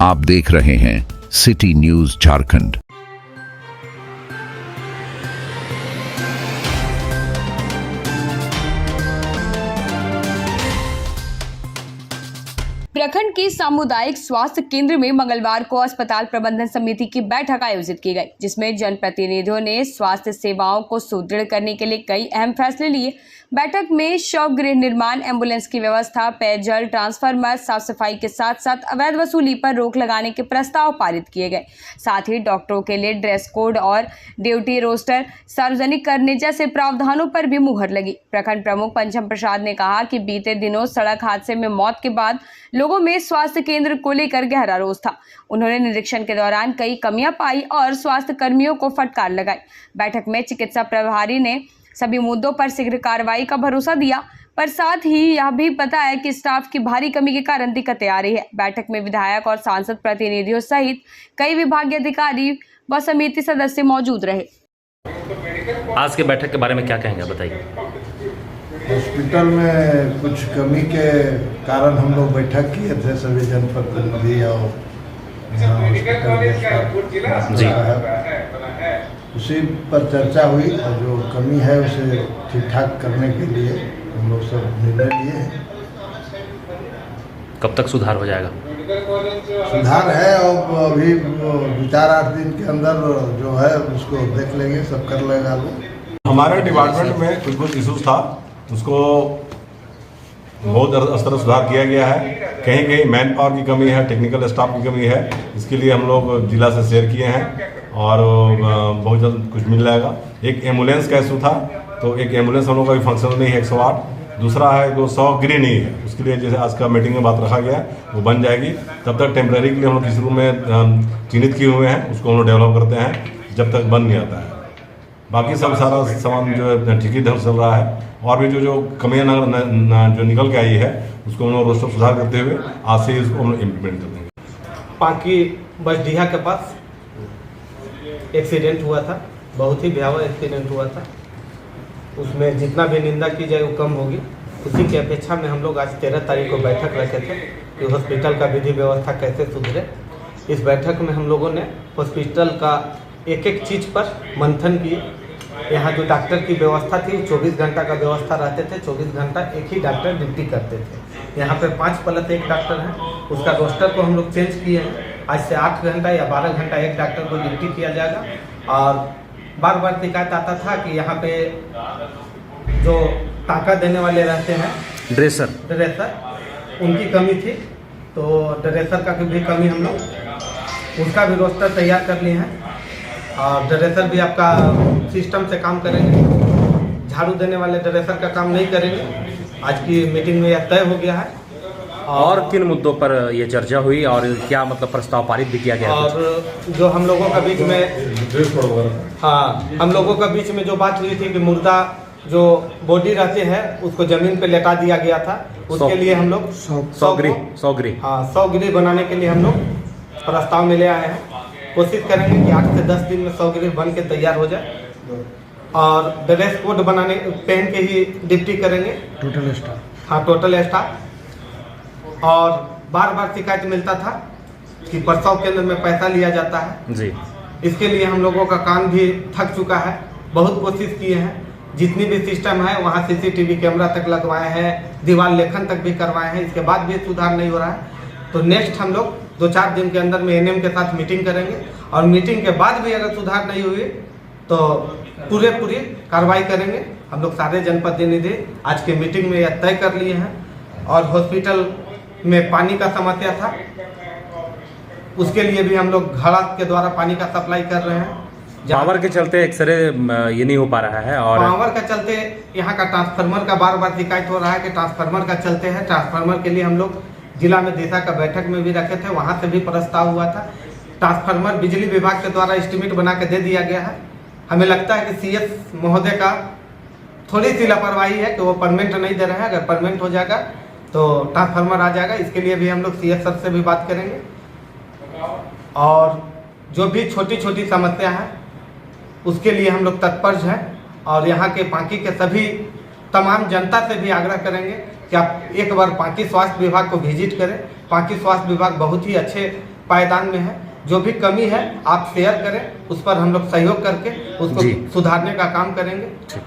आप देख रहे हैं सिटी न्यूज झारखंड। प्रखंड के सामुदायिक स्वास्थ्य केंद्र में मंगलवार को अस्पताल प्रबंधन समिति की बैठक आयोजित की गई, जिसमें जनप्रतिनिधियों ने स्वास्थ्य सेवाओं को सुदृढ़ करने के लिए कई अहम फैसले लिए। बैठक में शव गृह निर्माण, एम्बुलेंस की व्यवस्था, पेयजल, ट्रांसफार्मर, साफ सफाई के साथ साथ अवैध वसूली पर रोक लगाने के प्रस्ताव पारित किए गए। साथ ही डॉक्टरों के लिए ड्रेस कोड और ड्यूटी रोस्टर सार्वजनिक करने जैसे प्रावधानों पर भी मुहर लगी। प्रखंड प्रमुख पंचम प्रसाद ने कहा कि बीते दिनों सड़क हादसे में मौत के बाद लोगों में स्वास्थ्य केंद्र को लेकर गहरा रोष था। उन्होंने निरीक्षण के दौरान कई कमियां पाई और स्वास्थ्य कर्मियों को फटकार लगाई। बैठक में चिकित्सा प्रभारी ने सभी मुद्दों पर शीघ्र कार्रवाई का भरोसा दिया, पर साथ ही यह भी बताया कि स्टाफ की भारी कमी के कारण दिक्कतें आ रही है। बैठक में विधायक और सांसद प्रतिनिधियों सहित कई विभागीय अधिकारी व समिति सदस्य मौजूद रहे। आज के बैठक के बारे में क्या कहेंगे, बताइए। हॉस्पिटल में कुछ कमी के कारण हम लोग बैठक किए थे, सभी जनप्रतिनिधि और हॉस्पिटल जी है, उसी पर चर्चा हुई और जो कमी है उसे ठीक ठाक करने के लिए हम लोग सब निर्णय लिए हैं। कब तक सुधार हो जाएगा? सुधार है और अभी 2-4-8 दिन के अंदर जो है उसको देख लेंगे, सब कर लेगा लोग। हमारे डिपार्टमेंट में कुछ इशूज़ था, उसको बहुत स्तर सुधार किया गया है। कहीं कहीं मैन पावर की कमी है, टेक्निकल स्टाफ की कमी है, इसके लिए हम लोग जिला से शेयर किए हैं और बहुत जल्द कुछ मिल जाएगा। एक एम्बुलेंस का इशू था, तो एक एम्बुलेंस हम लोग का भी फंक्शनल नहीं है 108। दूसरा है जो 100 गृह नहीं है, उसके लिए जैसे आज का मीटिंग में बात रखा गया है वो बन जाएगी। तब तक टेम्प्रेरी के लिए हम लोग किस रूम में चिन्हित किए हुए हैं, उसको हम लोग डेवलप करते हैं जब तक बन नहीं आता है। बाकी सब सारा सामान जो है ठीक ही ढंग से चल रहा है और भी जो कमियां जो निकल के आई है उसको हम लोग रोस्टर सुधार करते हुए आज से इसको हम लोग इम्प्लीमेंट कर देंगे। पांकी बसडीहा के पास एक्सीडेंट हुआ था, बहुत ही भयावह एक्सीडेंट हुआ था। उसमें जितना भी निंदा की जाए वो कम होगी। उसी की अपेक्षा में हम लोग आज 13 तारीख को बैठक रखे थे कि हॉस्पिटल का विधि व्यवस्था कैसे सुधरे। इस बैठक में हम लोगों ने हॉस्पिटल का एक एक चीज़ पर मंथन किए। यहाँ जो डॉक्टर की व्यवस्था थी 24 घंटा का व्यवस्था रहते थे, 24 घंटा एक ही डॉक्टर ड्यूटी करते थे। यहाँ पे 5+1 डॉक्टर हैं, उसका रोस्टर को हम लोग चेंज किए हैं। आज से 8 घंटा या 12 घंटा एक डॉक्टर को ड्यूटी किया जाएगा। और बार बार शिकायत आता था कि यहाँ पे जो टाँका देने वाले रहते हैं ड्रेसर उनकी कमी थी, तो ड्रेसर का भी कमी हम लोग उसका भी रोस्टर तैयार कर लिए हैं और ड्रेसर भी आपका सिस्टम से काम करेंगे। झाड़ू देने वाले ड्रेसर का काम नहीं करेंगे। आज की मीटिंग में यह तय हो गया है। और किन मुद्दों पर ये चर्चा हुई और क्या मतलब प्रस्ताव पारित भी किया गया? और जो हम लोगों का बीच में हम लोगों का बीच में जो बात हुई थी कि मुर्दा जो बॉडी रहते हैं उसको जमीन पे लेटा दिया गया था, उसके लिए हम लोग 100 गृह बनाने के लिए हम लोग प्रस्ताव में ले आए हैं। कोशिश करेंगे कि 8 से 10 दिन में 100 गृह बन के तैयार हो जाए और ड्रेस कोड बनाने पहन के ही ड्यूटी करेंगे टोटल स्टाफ। और बार बार शिकायत मिलता था कि प्रसव केंद्र में पैसा लिया जाता है जी। इसके लिए हम लोगों का काम भी थक चुका है। बहुत कोशिश किए हैं, जितनी भी सिस्टम है वहाँ CCTV कैमरा तक लगवाए हैं, दीवार लेखन तक भी करवाए हैं, इसके बाद भी सुधार नहीं हो रहा है। तो नेक्स्ट हम लोग 2-4 दिन के अंदर में NM के साथ मीटिंग करेंगे और मीटिंग के बाद भी अगर सुधार नहीं हुई तो पूरी कार्रवाई करेंगे। हम लोग सारे जनप्रतिनिधि आज के मीटिंग में यह तय कर लिए हैं। और हॉस्पिटल में पानी का समस्या था, उसके लिए भी हम लोग घड़ा के द्वारा पानी का सप्लाई कर रहे हैं। पावर के चलते एक्सरे ये नहीं हो पा रहा है और पावर का चलते यहाँ का ट्रांसफार्मर का बार बार शिकायत हो रहा है कि ट्रांसफार्मर का चलते हैं। ट्रांसफार्मर के लिए हम लोग जिला में दिशा का बैठक में भी रखे थे, वहाँ से भी प्रस्ताव हुआ था। ट्रांसफार्मर बिजली विभाग के द्वारा एस्टीमेट बना के दे दिया गया है। हमें लगता है कि CS महोदय का थोड़ी सी लापरवाही है कि वो परमेंट नहीं दे रहे हैं। अगर परमेंट हो जाएगा तो ट्रांसफार्मर आ जाएगा। इसके लिए भी हम लोग CS सर से भी बात करेंगे और जो भी छोटी छोटी समस्या है उसके लिए हम लोग तत्पर हैं। और यहाँ के पांकी के सभी तमाम जनता से भी आग्रह करेंगे कि आप एक बार पांकी स्वास्थ्य विभाग को विजिट करें। पांकी स्वास्थ्य विभाग बहुत ही अच्छे पायदान में है। जो भी कमी है आप शेयर करें, उस पर हम लोग सहयोग करके उसको जी। सुधारने का काम करेंगे। ठीक।